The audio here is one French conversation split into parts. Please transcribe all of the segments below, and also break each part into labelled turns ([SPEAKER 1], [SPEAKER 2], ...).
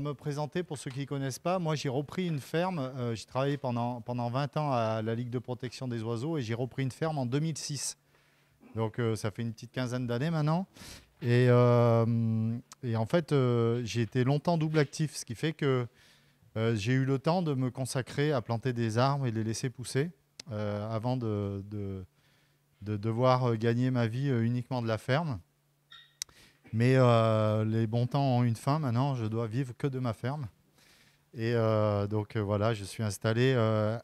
[SPEAKER 1] me présenter, pour ceux qui ne connaissent pas, moi j'ai repris une ferme. J'ai travaillé pendant 20 ans à la Ligue de protection des oiseaux et j'ai repris une ferme en 2006. Donc ça fait une petite quinzaine d'années maintenant. Et en fait, j'ai été longtemps double actif, ce qui fait que j'ai eu le temps de me consacrer à planter des arbres et les laisser pousser avant de devoir gagner ma vie uniquement de la ferme. Mais les bons temps ont une fin maintenant, je dois vivre que de ma ferme. Et donc voilà, je suis installé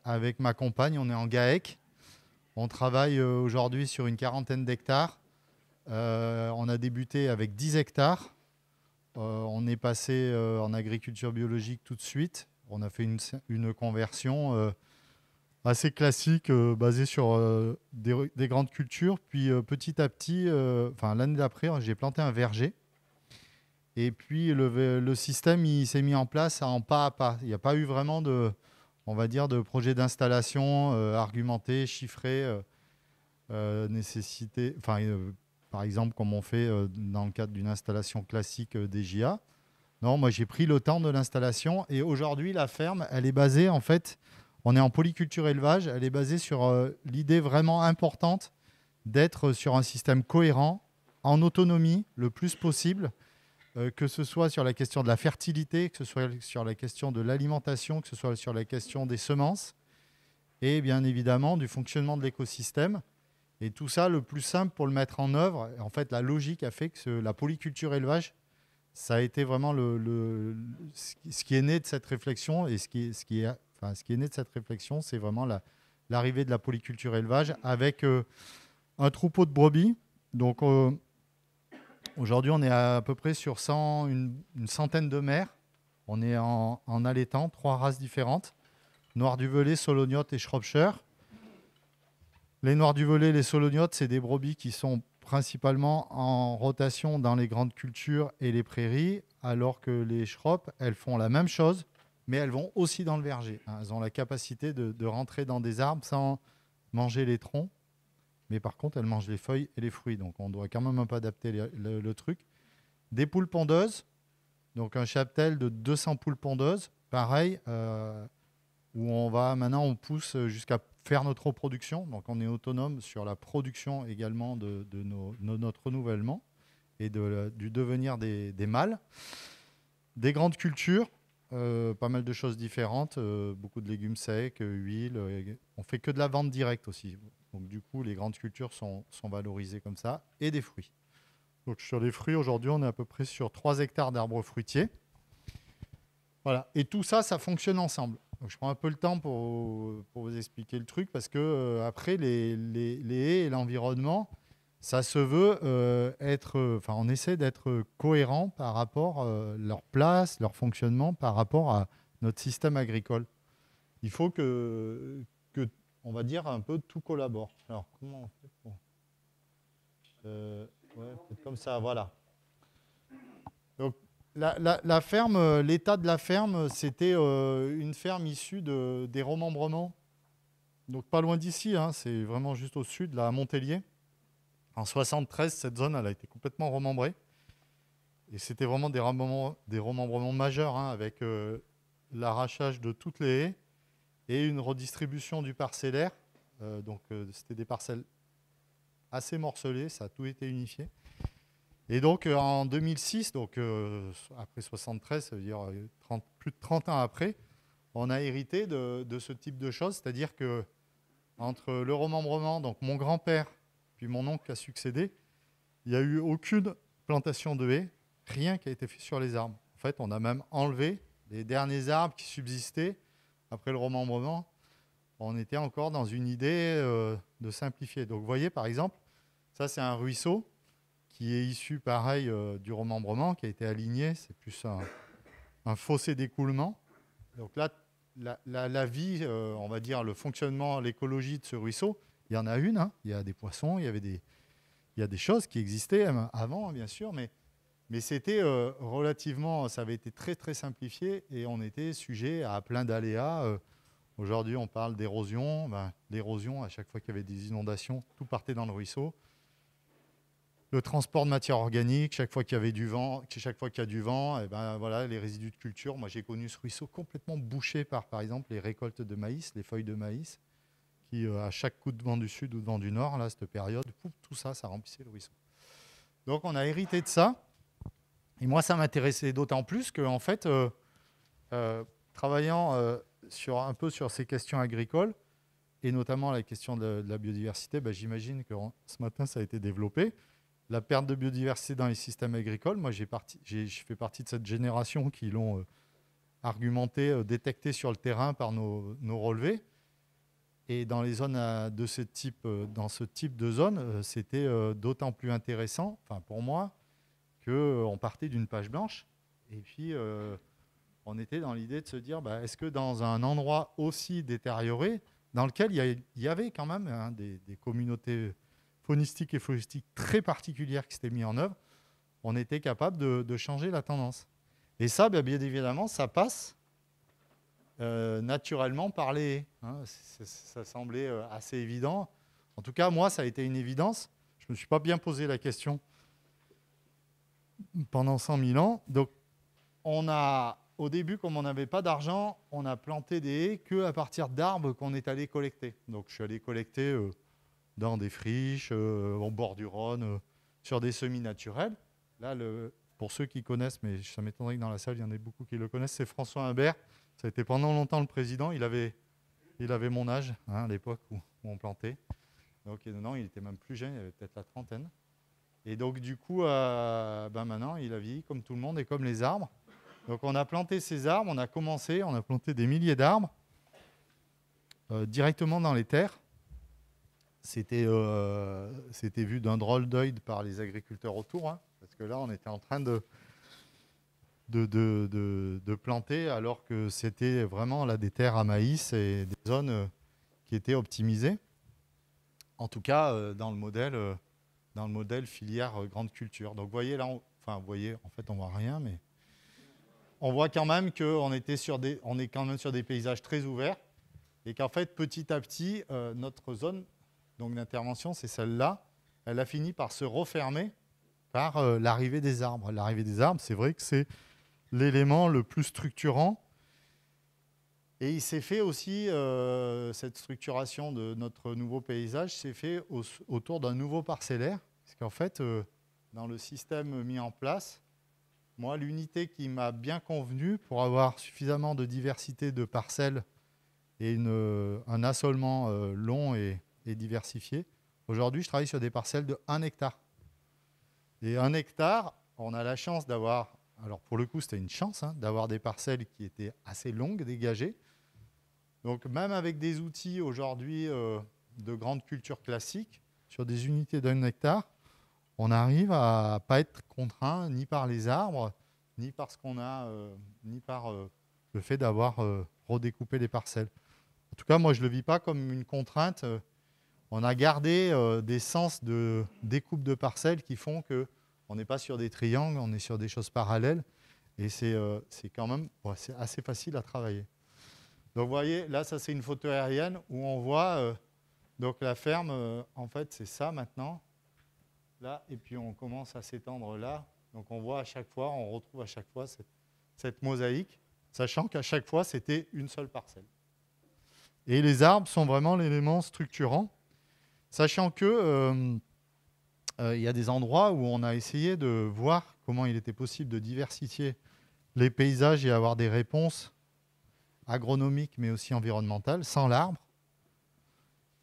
[SPEAKER 1] avec ma compagne, on est en GAEC. On travaille aujourd'hui sur une quarantaine d'hectares. On a débuté avec 10 hectares. On est passé en agriculture biologique tout de suite. On a fait une conversion assez classique basée sur des grandes cultures. Puis petit à petit, l'année d'après, j'ai planté un verger. Et puis le système il s'est mis en place en pas à pas. Il n'y a pas eu vraiment on va dire, de projet d'installation argumenté, chiffré, nécessité. Par exemple, comme on fait dans le cadre d'une installation classique DJA. Non, moi j'ai pris le temps de l'installation et aujourd'hui la ferme, elle est basée en fait, on est en polyculture élevage, elle est basée sur l'idée vraiment importante d'être sur un système cohérent, en autonomie le plus possible, que ce soit sur la question de la fertilité, que ce soit sur la question de l'alimentation, que ce soit sur la question des semences et bien évidemment du fonctionnement de l'écosystème. Et tout ça, le plus simple pour le mettre en œuvre, en fait, la logique a fait que la polyculture élevage, ça a été vraiment ce qui est né de cette réflexion. Et ce qui est né de cette réflexion, c'est vraiment l'arrivée de la polyculture élevage avec un troupeau de brebis. Donc aujourd'hui, on est à peu près sur une centaine de mères. On est en allaitant 3 races différentes, Noir du Velay, Solognotte et Shropshire. Les Noirs du Velay, les Solognottes, c'est des brebis qui sont principalement en rotation dans les grandes cultures et les prairies, alors que les Shrop, elles font la même chose, mais elles vont aussi dans le verger. Elles ont la capacité de rentrer dans des arbres sans manger les troncs, mais par contre, elles mangent les feuilles et les fruits. Donc, on doit quand même un peu adapter le truc. Des poules pondeuses, donc un cheptel de 200 poules pondeuses, pareil, où on pousse jusqu'à faire notre reproduction. Donc, on est autonome sur la production également de notre renouvellement et du devenir des mâles. Des grandes cultures, pas mal de choses différentes, beaucoup de légumes secs, huile. On fait que de la vente directe aussi. Donc, du coup, les grandes cultures sont valorisées comme ça. Et des fruits. Donc, sur les fruits, aujourd'hui, on est à peu près sur 3 hectares d'arbres fruitiers. Voilà. Et tout ça, ça fonctionne ensemble. Donc, je prends un peu le temps pour vous expliquer le truc parce que après, les haies et l'environnement, ça se veut on essaie d'être cohérent par rapport à leur place, leur fonctionnement, par rapport à notre système agricole. Il faut que on va dire, un peu tout collabore. Alors, comment on fait pour... peut-être comme ça, voilà. Donc, la ferme, l'état de la ferme, c'était une ferme issue des remembrements. Donc pas loin d'ici, hein, c'est vraiment juste au sud, là, à Montélier. En 73, cette zone, elle a été complètement remembrée. Et c'était vraiment des remembrements majeurs, hein, avec l'arrachage de toutes les haies et une redistribution du parcellaire. C'était des parcelles assez morcelées, ça a tout été unifié. Et donc, en 2006, après 73, ça veut dire plus de 30 ans après, on a hérité de ce type de choses. C'est-à-dire que entre le remembrement, donc mon grand-père, puis mon oncle qui a succédé, il n'y a eu aucune plantation de haies, rien qui a été fait sur les arbres. En fait, on a même enlevé les derniers arbres qui subsistaient après le remembrement. On était encore dans une idée de simplifier. Donc, vous voyez, par exemple, ça, c'est un ruisseau qui est issu, pareil, du remembrement, qui a été aligné. C'est plus un fossé d'écoulement. Donc là, la vie, on va dire, le fonctionnement, l'écologie de ce ruisseau, il y en a une. Hein. Il y a des poissons, il y a des choses qui existaient avant, bien sûr, mais c'était relativement, ça avait été très, très simplifié et on était sujet à plein d'aléas. Aujourd'hui, on parle d'érosion. L'érosion, à chaque fois qu'il y avait des inondations, tout partait dans le ruisseau. le transport de matière organique, chaque fois qu'il y avait du vent, chaque fois qu'il y a du vent, et ben voilà, les résidus de culture. Moi, j'ai connu ce ruisseau complètement bouché par exemple, les récoltes de maïs, les feuilles de maïs, qui, à chaque coup de vent du sud ou de vent du nord, là, cette période, pouf, tout ça, ça remplissait le ruisseau. Donc, on a hérité de ça. Et moi, ça m'intéressait d'autant plus que, en fait, travaillant un peu sur ces questions agricoles, et notamment la question de la biodiversité, ben, j'imagine que ce matin, ça a été développé. La perte de biodiversité dans les systèmes agricoles, moi, je fais partie de cette génération qui l'ont argumenté, détecté sur le terrain par nos relevés. Et dans les zones de ce type, dans ce type de zone, c'était d'autant plus intéressant, enfin pour moi, qu'on partait d'une page blanche. Et puis, on était dans l'idée de se dire, bah, est-ce que dans un endroit aussi détérioré, dans lequel il y avait quand même hein, des communautés faunistiques et floristiques très particulières qui s'étaient mises en œuvre, on était capable de changer la tendance. Et ça, bien évidemment, ça passe naturellement par les haies. Hein. Ça semblait assez évident. En tout cas, moi, ça a été une évidence. Je ne me suis pas bien posé la question pendant 100 000 ans. Donc, au début, comme on n'avait pas d'argent, on a planté des haies qu'à partir d'arbres qu'on est allé collecter. Donc, je suis allé collecter dans des friches, au bord du Rhône, sur des semis naturels. Là, pour ceux qui connaissent, mais ça m'étonnerait que dans la salle, il y en ait beaucoup qui le connaissent, c'est François Humbert. Ça a été pendant longtemps le président. Il avait mon âge hein, à l'époque où on plantait. Donc, non, il était même plus jeune, il avait peut-être la trentaine. Et donc, du coup, maintenant, il a vieilli comme tout le monde et comme les arbres. Donc, on a planté ces arbres, on a planté des milliers d'arbres directement dans les terres. C'était vu d'un drôle d'œil par les agriculteurs autour, hein, parce que là, on était en train de planter, alors que c'était vraiment là, des terres à maïs et des zones qui étaient optimisées. En tout cas, dans le modèle filière grande culture. Donc, vous voyez là, en fait, on voit rien, mais on voit quand même qu'on est quand même sur des paysages très ouverts et qu'en fait, petit à petit, notre zone donc d'intervention, c'est celle-là, elle a fini par se refermer par l'arrivée des arbres. L'arrivée des arbres, c'est vrai que c'est l'élément le plus structurant. Et il s'est fait aussi, cette structuration de notre nouveau paysage s'est fait autour d'un nouveau parcellaire. Parce qu'en fait, dans le système mis en place, moi, l'unité qui m'a bien convenu pour avoir suffisamment de diversité de parcelles et un assolement long et diversifié, aujourd'hui, je travaille sur des parcelles de 1 hectare. Et 1 hectare, on a la chance d'avoir, alors pour le coup, c'était une chance, hein, d'avoir des parcelles qui étaient assez longues, dégagées. Donc même avec des outils aujourd'hui de grande culture classique, sur des unités d'1 hectare, on arrive à ne pas être contraint ni par les arbres, ni par ni par le fait d'avoir redécoupé les parcelles. En tout cas, moi, je ne le vis pas comme une contrainte. On a gardé des sens de découpe de parcelles qui font qu'on n'est pas sur des triangles, on est sur des choses parallèles. Et c'est quand même c'est assez facile à travailler. Donc, vous voyez, là, ça, c'est une photo aérienne où on voit donc la ferme. En fait, c'est ça maintenant. Là, et puis on commence à s'étendre là. Donc, on voit à chaque fois, on retrouve à chaque fois cette mosaïque, sachant qu'à chaque fois, c'était une seule parcelle. Et les arbres sont vraiment l'élément structurant, sachant que il y a des endroits où on a essayé de voir comment il était possible de diversifier les paysages et avoir des réponses agronomiques, mais aussi environnementales, sans l'arbre,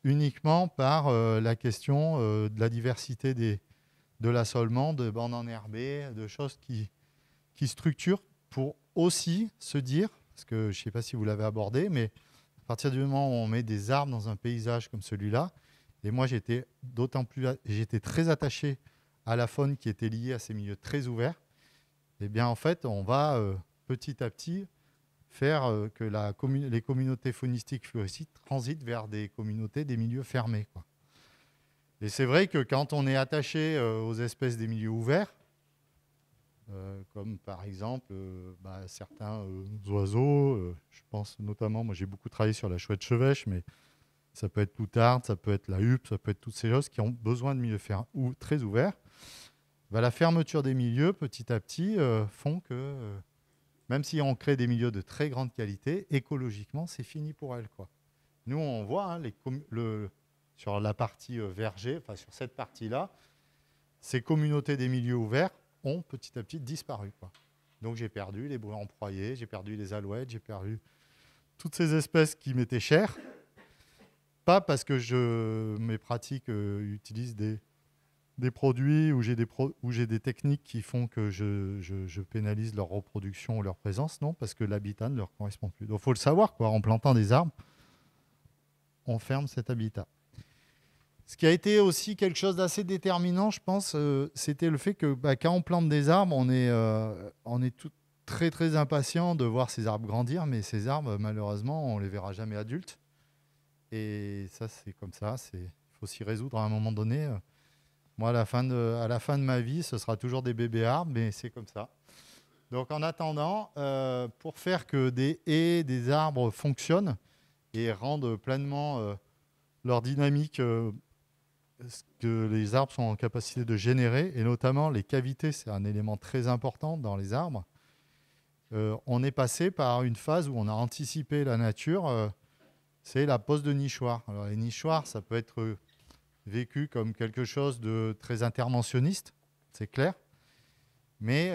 [SPEAKER 1] uniquement par la question de la diversité de l'assolement, de bandes enherbées, de choses qui structurent pour aussi se dire, parce que je ne sais pas si vous l'avez abordé, mais à partir du moment où on met des arbres dans un paysage comme celui-là, et moi j'étais très attaché à la faune qui était liée à ces milieux très ouverts, et bien en fait on va petit à petit faire que les communautés faunistiques floristiques transitent vers des communautés des milieux fermés, quoi. Et c'est vrai que quand on est attaché aux espèces des milieux ouverts, comme par exemple certains oiseaux, je pense notamment, moi j'ai beaucoup travaillé sur la chouette chevêche, mais ça peut être l'outarde, ça peut être la huppe, ça peut être toutes ces choses qui ont besoin de milieux très ouverts. bah, la fermeture des milieux, petit à petit, font que, même si on crée des milieux de très grande qualité, écologiquement, c'est fini pour elles, quoi. Nous, on voit hein, sur la partie verger, enfin sur cette partie-là, ces communautés des milieux ouverts ont petit à petit disparu, quoi. Donc j'ai perdu les bruins emproyés, j'ai perdu les alouettes, j'ai perdu toutes ces espèces qui m'étaient chères. Pas parce que mes pratiques utilisent des produits ou j'ai des techniques qui font que je pénalise leur reproduction ou leur présence, non, parce que l'habitat ne leur correspond plus. Donc il faut le savoir, quoi. En plantant des arbres, on ferme cet habitat. Ce qui a été aussi quelque chose d'assez déterminant, je pense, c'était le fait que quand on plante des arbres, on est tout très très impatient de voir ces arbres grandir, mais ces arbres, malheureusement, on ne les verra jamais adultes. Et ça, c'est comme ça. Il faut s'y résoudre à un moment donné. Moi, à la fin de ma vie, ce sera toujours des bébés arbres, mais c'est comme ça. Donc, en attendant, pour faire que des haies, des arbres fonctionnent et rendent pleinement leur dynamique, ce que les arbres sont en capacité de générer, et notamment les cavités, c'est un élément très important dans les arbres. On est passé par une phase où on a anticipé la nature, c'est la pose de nichoirs. Alors, les nichoirs, ça peut être vécu comme quelque chose de très interventionniste, c'est clair, mais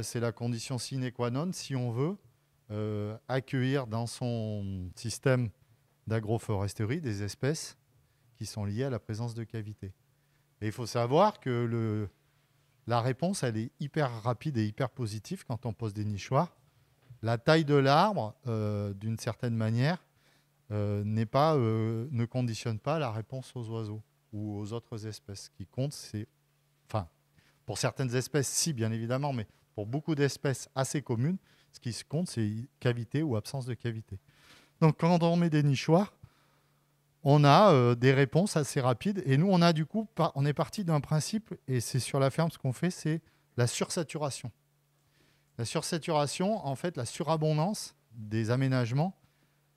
[SPEAKER 1] c'est la condition sine qua non si on veut accueillir dans son système d'agroforesterie des espèces qui sont liées à la présence de cavités. Et il faut savoir que la réponse, elle est hyper rapide et hyper positive quand on pose des nichoirs. La taille de l'arbre, d'une certaine manière, ne conditionne pas la réponse aux oiseaux ou aux autres espèces. Ce qui compte, enfin, pour certaines espèces, si, bien évidemment, mais pour beaucoup d'espèces assez communes, ce qui se compte, c'est cavité ou absence de cavité. Donc, quand on met des nichoirs, on a des réponses assez rapides. Et nous, on est parti d'un principe, et c'est sur la ferme ce qu'on fait, c'est la sursaturation. La sursaturation, en fait, la surabondance des aménagements,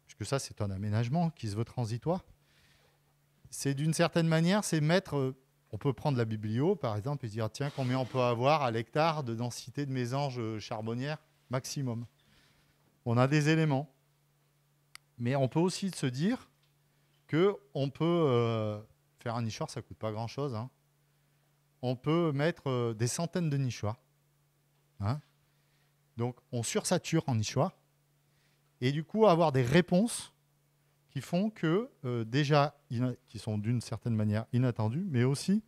[SPEAKER 1] puisque ça, c'est un aménagement qui se veut transitoire, c'est d'une certaine manière, c'est mettre... On peut prendre la biblio, par exemple, et se dire, tiens, combien on peut avoir à l'hectare de densité de mésanges charbonnières maximum. On a des éléments. Mais on peut aussi se dire qu'on peut faire un nichoir, ça ne coûte pas grand-chose. Hein. On peut mettre des centaines de nichoirs. Hein. Donc, on sursature en nichoirs. Et du coup, avoir des réponses qui font que, qui sont d'une certaine manière inattendues, mais aussi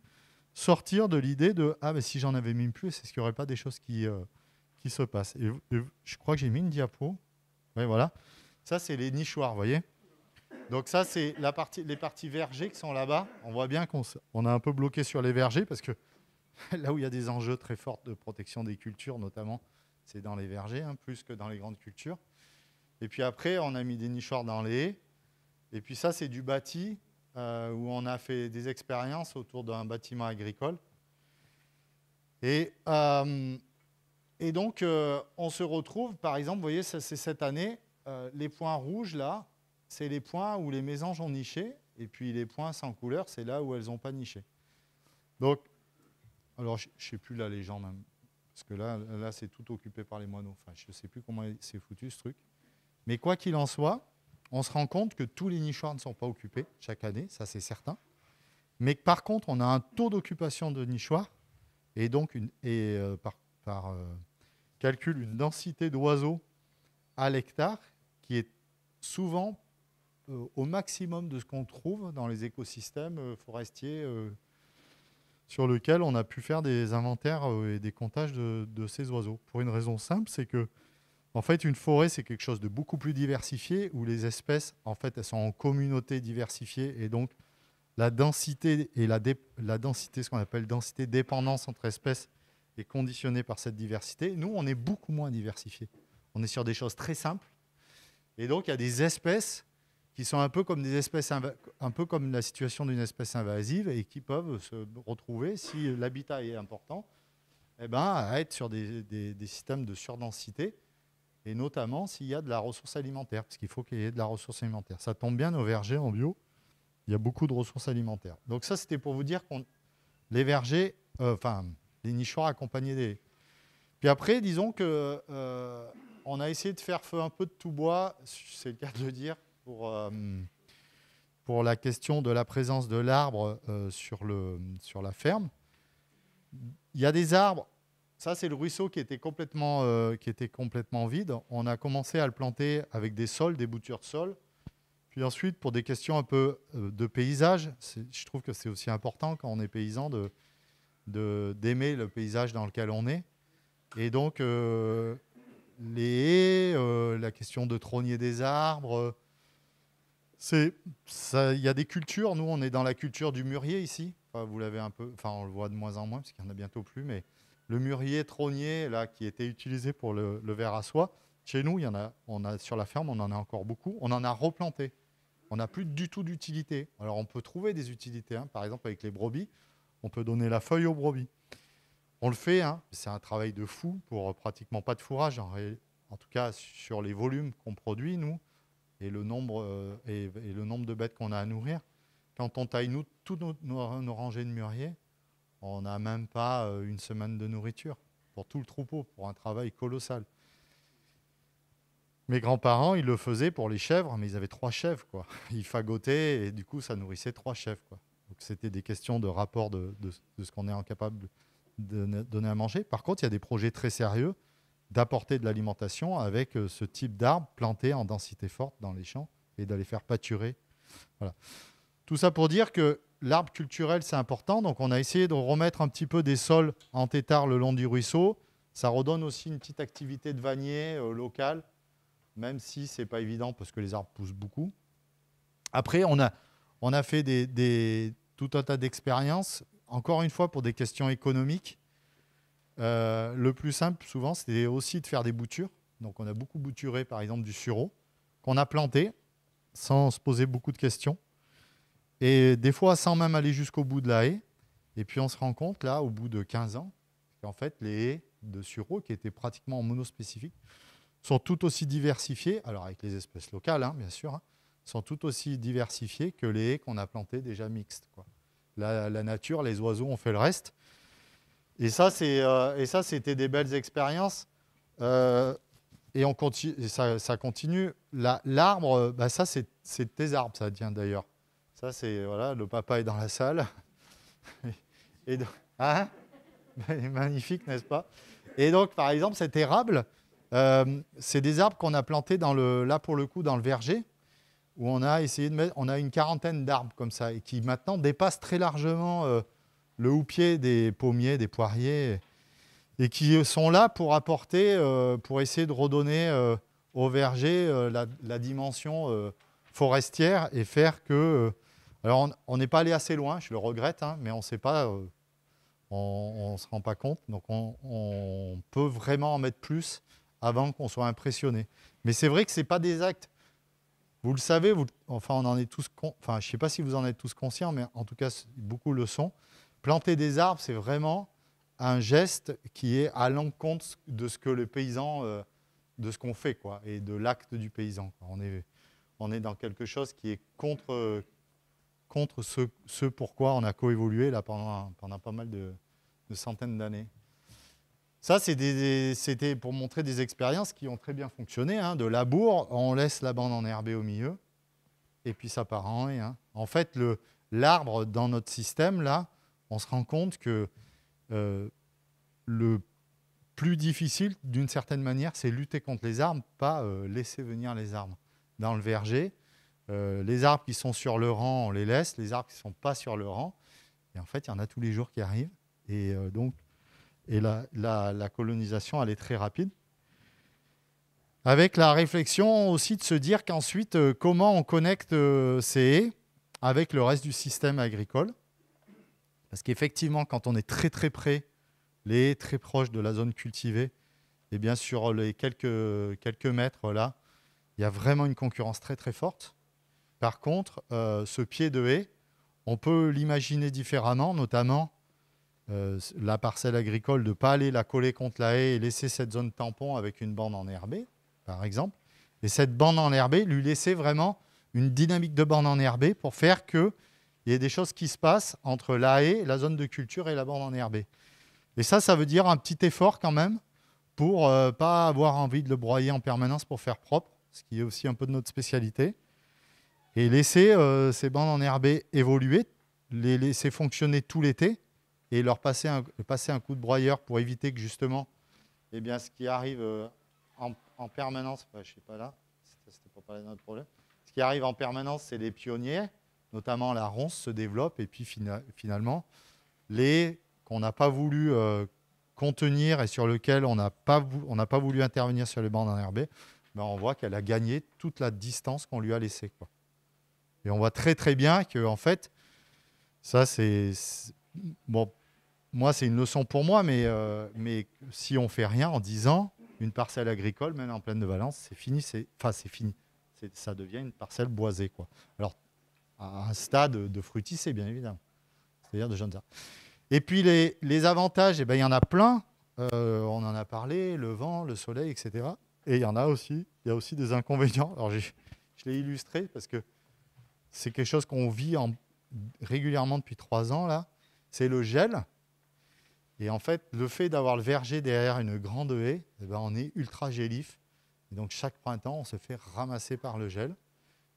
[SPEAKER 1] sortir de l'idée de « Ah, mais si j'en avais mis plus, est-ce qu'il n'y aurait pas des choses qui se passent ?» Et je crois que j'ai mis une diapo. Oui, voilà. Ça, c'est les nichoirs, vous voyez. Donc ça, c'est les parties vergers qui sont là-bas. On voit bien qu'on a un peu bloqué sur les vergers parce que là où il y a des enjeux très forts de protection des cultures, notamment, c'est dans les vergers, hein, plus que dans les grandes cultures. Et puis après, on a mis des nichoirs dans les haies. Et puis ça, c'est du bâti, où on a fait des expériences autour d'un bâtiment agricole. Et donc, on se retrouve, par exemple, vous voyez, ça, c'est cette année, les points rouges, là, c'est les points où les mésanges ont niché. Et puis les points sans couleur, c'est là où elles n'ont pas niché. Donc, alors, je ne sais plus la légende, hein, parce que là c'est tout occupé par les moineaux. Enfin, je ne sais plus comment c'est foutu, ce truc. Mais quoi qu'il en soit, on se rend compte que tous les nichoirs ne sont pas occupés chaque année, ça c'est certain. Mais par contre, on a un taux d'occupation de nichoirs et donc par calcul, une densité d'oiseaux à l'hectare qui est souvent au maximum de ce qu'on trouve dans les écosystèmes forestiers sur lesquels on a pu faire des inventaires et des comptages de ces oiseaux. Pour une raison simple, c'est que en fait, une forêt, c'est quelque chose de beaucoup plus diversifié, où les espèces, en fait, elles sont en communauté diversifiée, et donc la densité et la densité, ce qu'on appelle densité dépendance entre espèces, est conditionnée par cette diversité. Nous, on est beaucoup moins diversifiés. On est sur des choses très simples, et donc il y a des espèces qui sont un peu comme un peu comme la situation d'une espèce invasive, et qui peuvent se retrouver, si l'habitat est important, eh ben, à être sur des systèmes de surdensité. Et notamment s'il y a de la ressource alimentaire, parce qu'il faut qu'il y ait de la ressource alimentaire. Ça tombe bien, nos vergers en bio, il y a beaucoup de ressources alimentaires. Donc ça, c'était pour vous dire que les vergers, les nichoirs accompagnés des haies. Puis après, disons que on a essayé de faire feu un peu de tout bois, c'est le cas de le dire, pour la question de la présence de l'arbre sur la ferme. Il y a des arbres, ça c'est le ruisseau qui était complètement vide. On a commencé à le planter avec des sols, des boutures de sol. Puis ensuite, pour des questions un peu de paysage, je trouve que c'est aussi important quand on est paysan d'aimer le paysage dans lequel on est. Et donc, les haies, la question de trogner des arbres, il y a des cultures. Nous, on est dans la culture du mûrier ici. Enfin, vous l'avez un peu, enfin, on le voit de moins en moins parce qu'il n'y en a bientôt plus. Mais le mûrier trognier, là, qui était utilisé pour le verre à soie, chez nous, sur la ferme, on en a encore beaucoup. On en a replanté. On n'a plus du tout d'utilité. Alors, on peut trouver des utilités. Hein. Par exemple, avec les brebis, on peut donner la feuille aux brebis. On le fait, hein. C'est un travail de fou pour pratiquement pas de fourrage. En tout cas, sur les volumes qu'on produit, nous, et le nombre de bêtes qu'on a à nourrir. Quand on taille toutes nos rangées de mûriers, on n'a même pas une semaine de nourriture pour tout le troupeau, pour un travail colossal. Mes grands-parents, ils le faisaient pour les chèvres, mais ils avaient 3 chèvres, quoi. Ils fagotaient et du coup, ça nourrissait 3 chèvres, quoi. Donc, c'était des questions de rapport de ce qu'on est incapable de donner à manger. Par contre, il y a des projets très sérieux d'apporter de l'alimentation avec ce type d'arbres plantés en densité forte dans les champs et d'aller faire pâturer. Voilà. Tout ça pour dire que l'arbre culturel, c'est important. Donc, on a essayé de remettre un petit peu des sols en tétard le long du ruisseau. Ça redonne aussi une petite activité de vannier locale, même si ce n'est pas évident parce que les arbres poussent beaucoup. Après, on a fait tout un tas d'expériences, encore une fois pour des questions économiques. Le plus simple, souvent, c'était aussi de faire des boutures. Donc, on a beaucoup bouturé, par exemple, du sureau, qu'on a planté sans se poser beaucoup de questions. Et des fois, sans même aller jusqu'au bout de la haie. Et puis, on se rend compte, là, au bout de 15 ans, qu'en fait, les haies de sureau, qui étaient pratiquement monospécifiques, sont tout aussi diversifiées, alors avec les espèces locales, hein, bien sûr, hein, sont tout aussi diversifiées que les haies qu'on a plantées déjà mixtes, quoi. La nature, les oiseaux ont fait le reste. Et ça, c'était des belles expériences. Et ça continue. L'arbre, ça, c'est tes arbres, ça tient d'ailleurs. Ça, c'est, voilà, le papa est dans la salle. Et donc, hein, magnifique, n'est-ce pas? Et donc, par exemple, cet érable, c'est des arbres qu'on a plantés là, pour le coup, dans le verger, où on a essayé on a une quarantaine d'arbres comme ça, et qui maintenant dépassent très largement le houppier des pommiers, des poiriers, et qui sont là pour apporter, pour essayer de redonner au verger la dimension forestière et faire que... alors, on n'est pas allé assez loin, je le regrette, hein, mais on ne sait pas, on ne se rend pas compte. Donc, on peut vraiment en mettre plus avant qu'on soit impressionné. Mais c'est vrai que ce n'est pas des actes. Vous le savez, enfin, on en est tous, enfin, je ne sais pas si vous en êtes tous conscients, mais en tout cas, beaucoup le sont. Planter des arbres, c'est vraiment un geste qui est à l'encontre de ce que le paysan, de ce qu'on fait, quoi, et de l'acte du paysan. On est dans quelque chose qui est contre ce pourquoi on a coévolué là pendant pas mal de centaines d'années. Ça, c'était pour montrer des expériences qui ont très bien fonctionné. Hein. De labour, on laisse la bande enherbée au milieu, et puis ça part en haie. Hein. En fait, l'arbre dans notre système, là, on se rend compte que le plus difficile, d'une certaine manière, c'est lutter contre les arbres, pas laisser venir les arbres. Dans le verger, les arbres qui sont sur le rang, on les laisse. Les arbres qui ne sont pas sur le rang, et en fait, il y en a tous les jours qui arrivent. Et donc, la colonisation, elle est très rapide. Avec la réflexion aussi de se dire qu'ensuite, comment on connecte ces haies avec le reste du système agricole. Parce qu'effectivement, quand on est très très près, les haies très proches de la zone cultivée, et bien sur les quelques mètres là, il y a vraiment une concurrence très très forte. Par contre, ce pied de haie, on peut l'imaginer différemment, notamment la parcelle agricole, de ne pas aller la coller contre la haie et laisser cette zone tampon avec une bande enherbée, par exemple. Et cette bande enherbée, lui laisser vraiment une dynamique de bande enherbée pour faire qu'il y ait des choses qui se passent entre la haie, la zone de culture et la bande enherbée. Et ça veut dire un petit effort quand même pour pas avoir envie de le broyer en permanence pour faire propre, ce qui est aussi un peu de notre spécialité. Et laisser ces bandes enherbées évoluer, les laisser fonctionner tout l'été et leur passer un coup de broyeur pour éviter que justement, eh bien, ce qui arrive en permanence, je ne sais pas là, c'était pour parler de notre problème, ce qui arrive en permanence, c'est les pionniers, notamment la ronce se développe et puis finalement, les qu'on n'a pas voulu contenir et sur lequel on n'a pas voulu intervenir sur les bandes enherbées, ben on voit qu'elle a gagné toute la distance qu'on lui a laissée, quoi. Et on voit très très bien que en fait, ça c'est bon, moi c'est une leçon pour moi, mais si on fait rien en 10 ans, une parcelle agricole, même en plaine de Valence, c'est fini, c'est fini, ça devient une parcelle boisée, quoi. Alors à un stade de fruticée, bien évidemment, c'est-à-dire de jeunes arbres. Et puis les avantages, eh ben, il y en a plein. On en a parlé, le vent, le soleil, etc. Et il y a aussi des inconvénients. Alors je l'ai illustré parce que c'est quelque chose qu'on vit régulièrement depuis 3 ans, là. C'est le gel. Et en fait, le fait d'avoir le verger derrière une grande haie, eh ben, on est ultra gélif. Et donc chaque printemps, on se fait ramasser par le gel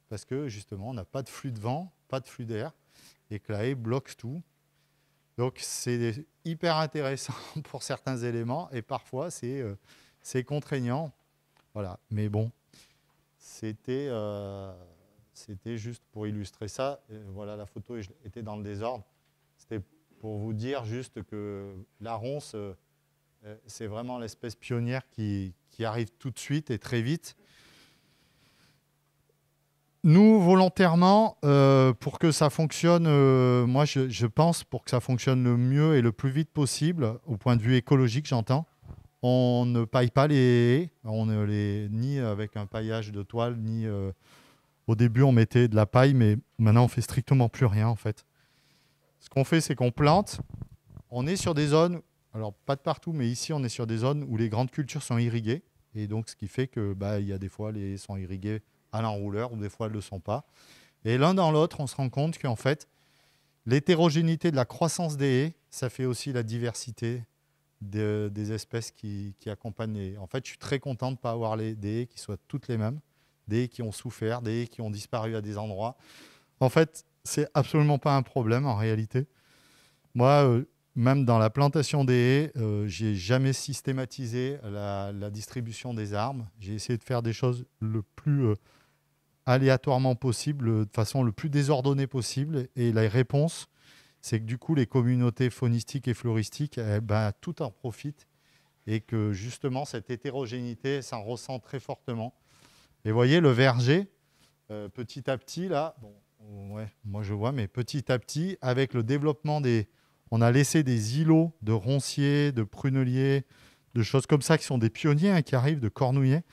[SPEAKER 1] parce que justement, on n'a pas de flux de vent, pas de flux d'air et que la haie bloque tout. Donc c'est hyper intéressant pour certains éléments et parfois c'est contraignant. Voilà. Mais bon, c'était juste pour illustrer ça. Et voilà, la photo était dans le désordre. C'était pour vous dire juste que la ronce, c'est vraiment l'espèce pionnière qui arrive tout de suite et très vite. Nous, volontairement, pour que ça fonctionne, moi je pense pour que ça fonctionne le mieux et le plus vite possible, au point de vue écologique, j'entends, on ne paille pas les haies, on ne les ni avec un paillage de toile, ni au début on mettait de la paille, mais maintenant on fait strictement plus rien en fait. Ce qu'on fait, c'est qu'on plante. On est sur des zones, alors pas de partout, mais ici on est sur des zones où les grandes cultures sont irriguées, et donc ce qui fait que il y a des fois les haies sont irriguées à l'enrouleur, ou des fois elles ne le sont pas. Et l'un dans l'autre, on se rend compte qu'en fait, l'hétérogénéité de la croissance des haies, ça fait aussi la diversité des espèces qui accompagnent les haies. En fait, je suis très content de ne pas avoir des haies qui soient toutes les mêmes, des haies qui ont souffert, des haies qui ont disparu à des endroits. En fait, c'est absolument pas un problème en réalité. Moi, même dans la plantation des haies, j'ai jamais systématisé la distribution des arbres. J'ai essayé de faire des choses le plus aléatoirement possible, de façon le plus désordonnée possible. Et la réponse, c'est que du coup, les communautés faunistiques et floristiques, tout en profitent. Et que justement, cette hétérogénéité s'en ressent très fortement. Et vous voyez, le verger, petit à petit, là, bon, ouais, moi je vois, mais petit à petit, avec le développement on a laissé des îlots de ronciers, de pruneliers, de choses comme ça qui sont des pionniers, hein, qui arrivent, de cornouillers,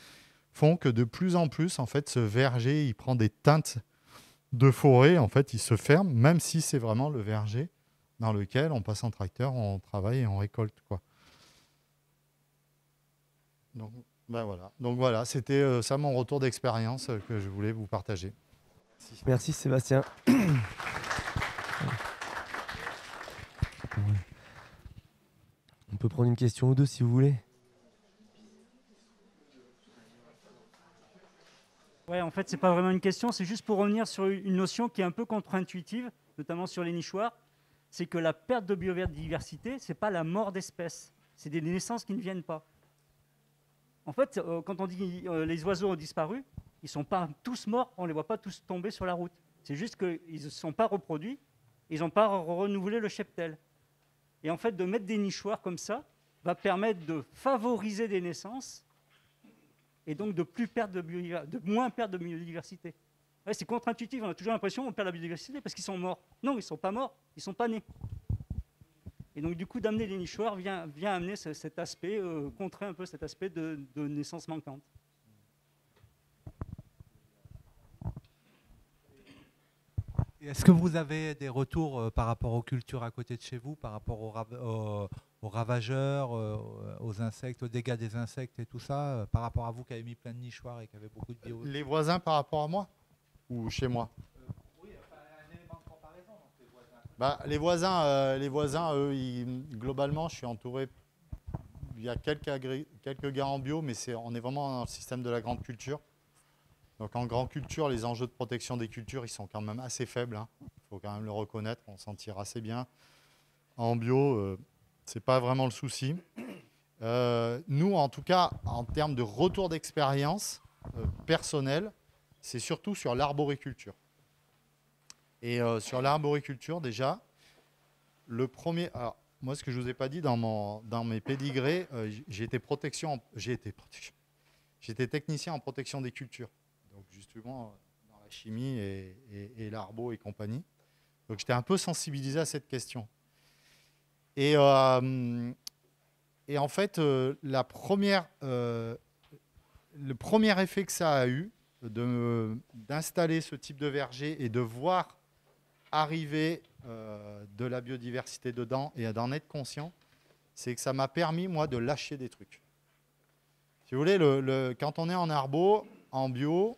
[SPEAKER 1] font que de plus en plus, en fait, ce verger, il prend des teintes de forêt. En fait, il se ferme, même si c'est vraiment le verger dans lequel on passe en tracteur, on travaille et on récolte, quoi. Donc, voilà. Donc voilà, c'était ça mon retour d'expérience que je voulais vous partager.
[SPEAKER 2] Merci Sébastien. On peut prendre une question ou deux si vous voulez.
[SPEAKER 3] Ouais, en fait, c'est pas vraiment une question, c'est juste pour revenir sur une notion qui est un peu contre-intuitive, notamment sur les nichoirs. C'est que la perte de biodiversité, c'est pas la mort d'espèces, c'est des naissances qui ne viennent pas. En fait, quand on dit les oiseaux ont disparu, ils sont pas tous morts, on les voit pas tous tomber sur la route. C'est juste qu'ils ne sont pas reproduits, ils n'ont pas renouvelé le cheptel. Et en fait, de mettre des nichoirs comme ça va permettre de favoriser des naissances et donc de moins perdre de biodiversité. Ouais, c'est contre-intuitif, on a toujours l'impression qu'on perd la biodiversité parce qu'ils sont morts. Non, ils ne sont pas morts, ils ne sont pas nés. Et donc du coup, d'amener les nichoirs vient amener cet aspect, contrer un peu cet aspect de naissance manquante.
[SPEAKER 4] Est-ce que vous avez des retours par rapport aux cultures à côté de chez vous, par rapport aux ravageurs, aux insectes, aux dégâts des insectes et tout ça, par rapport à vous qui avez mis plein de nichoirs et qui avez beaucoup de bio?
[SPEAKER 1] Les voisins par rapport à moi ou chez moi?
[SPEAKER 4] Oui, enfin, un élément de comparaison, donc les voisins.
[SPEAKER 1] Les voisins, eux, globalement, je suis entouré. Il y a quelques gars en bio, mais on est vraiment dans le système de la grande culture. Donc en grande culture, les enjeux de protection des cultures, ils sont quand même assez faibles. Il faut quand même le reconnaître, on s'en tire assez bien. En bio, ce n'est pas vraiment le souci. Nous, en tout cas, en termes de retour d'expérience personnelle, c'est surtout sur l'arboriculture. Et sur l'arboriculture, déjà, le premier... Alors, moi, ce que je ne vous ai pas dit, dans mes pédigrés, j'étais technicien en protection des cultures. Donc, justement, dans la chimie et l'arbo et compagnie. Donc, j'étais un peu sensibilisé à cette question. Et en fait, le premier effet que ça a eu, d'installer ce type de verger et de voir arriver de la biodiversité dedans et d'en être conscient, c'est que ça m'a permis, moi, de lâcher des trucs. Si vous voulez, quand on est en arbo, en bio,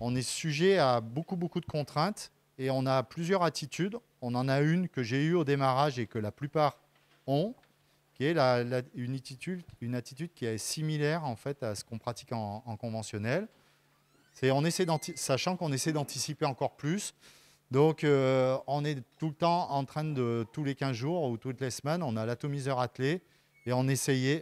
[SPEAKER 1] on est sujet à beaucoup de contraintes et on a plusieurs attitudes. On en a une que j'ai eue au démarrage et que la plupart ont, qui est une attitude qui est similaire en fait à ce qu'on pratique en conventionnel. Sachant qu'on essaie d'anticiper encore plus. Donc, on est tout le temps en train de, tous les 15 jours ou toutes les semaines, on a l'atomiseur attelé et on essaye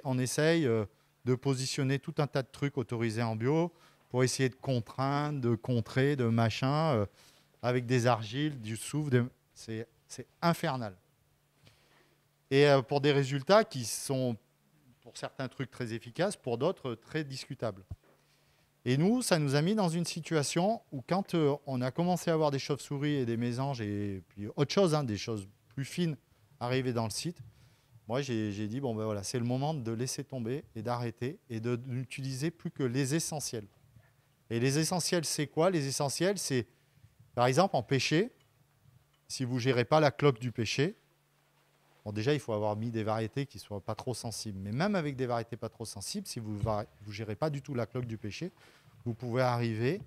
[SPEAKER 1] de positionner tout un tas de trucs autorisés en bio pour essayer de contraindre, de contrer, de machin, avec des argiles, du soufre. C'est infernal. Et pour des résultats qui sont, pour certains trucs, très efficaces, pour d'autres, très discutables. Et nous, ça nous a mis dans une situation où quand on a commencé à avoir des chauves-souris et des mésanges et puis autre chose, des choses plus fines arriver dans le site, moi j'ai dit, bon ben voilà, c'est le moment de laisser tomber et d'arrêter et de n'utiliser plus que les essentiels. Et les essentiels, c'est quoi? Les essentiels, c'est, par exemple, en pêcher, si vous ne gérez pas la cloque du pêcher, bon, déjà, il faut avoir mis des variétés qui ne soient pas trop sensibles. Mais même avec des variétés pas trop sensibles, si vous ne gérez pas du tout la cloque du pêcher, vous pouvez arriver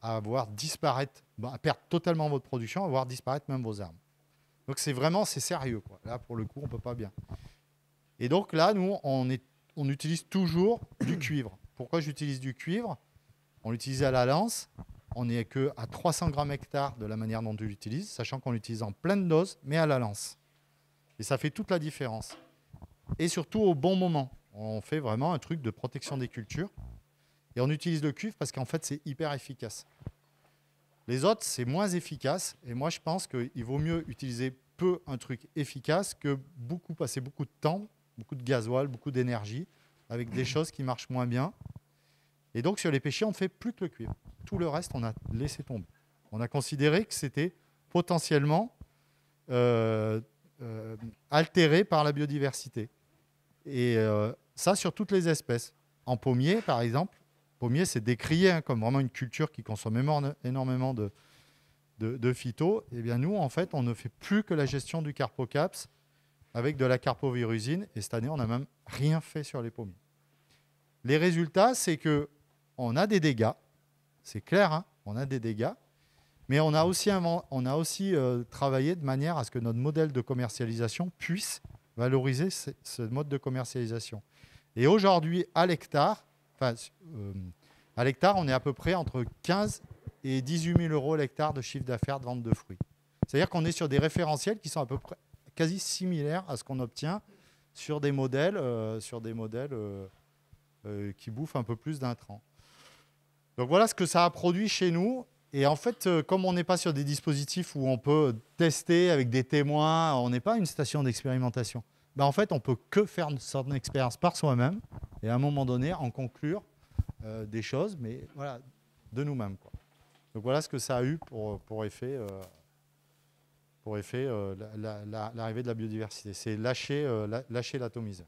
[SPEAKER 1] à voir disparaître, à perdre totalement votre production, à voir disparaître même vos arbres. Donc, c'est sérieux, quoi. Là, pour le coup, on ne peut pas bien. Et donc, là, nous, on utilise toujours du cuivre. Pourquoi j'utilise du cuivre? On l'utilise à la lance. On n'est qu'à 300 grammes hectare de la manière dont on l'utilise, sachant qu'on l'utilise en pleine dose, mais à la lance. Et ça fait toute la différence. Et surtout au bon moment. On fait vraiment un truc de protection des cultures. Et on utilise le cuivre parce qu'en fait, c'est hyper efficace. Les autres, c'est moins efficace. Et moi, je pense qu'il vaut mieux utiliser peu un truc efficace que passer beaucoup de temps, beaucoup de gasoil, beaucoup d'énergie, avec des choses qui marchent moins bien. Et donc, sur les pêchers, on ne fait plus que le cuivre. Tout le reste, on a laissé tomber. On a considéré que c'était potentiellement... altéré par la biodiversité. Et ça, sur toutes les espèces. En pommier, par exemple, pommier, c'est décrié comme vraiment une culture qui consomme énormément de phyto. Et bien nous, en fait, on ne fait plus que la gestion du carpocaps avec de la carpovirusine. Et cette année, on n'a même rien fait sur les pommiers. Les résultats, c'est qu'on a des dégâts. C'est clair, on a des dégâts. Mais on a aussi travaillé de manière à ce que notre modèle de commercialisation puisse valoriser ce mode de commercialisation. Et aujourd'hui, à l'hectare, on est à peu près entre 15 et 18 000 euros l'hectare de chiffre d'affaires de vente de fruits. C'est-à-dire qu'on est sur des référentiels qui sont à peu près quasi similaires à ce qu'on obtient sur des modèles, qui bouffent un peu plus d'intrants. Donc voilà ce que ça a produit chez nous. Et en fait, comme on n'est pas sur des dispositifs où on peut tester avec des témoins, on n'est pas une station d'expérimentation. En fait, on ne peut que faire une sorte d'expérience par soi-même et à un moment donné, en conclure des choses, mais voilà, de nous-mêmes, quoi. Donc voilà ce que ça a eu pour effet l'arrivée de la biodiversité. C'est lâcher l'atomiseur.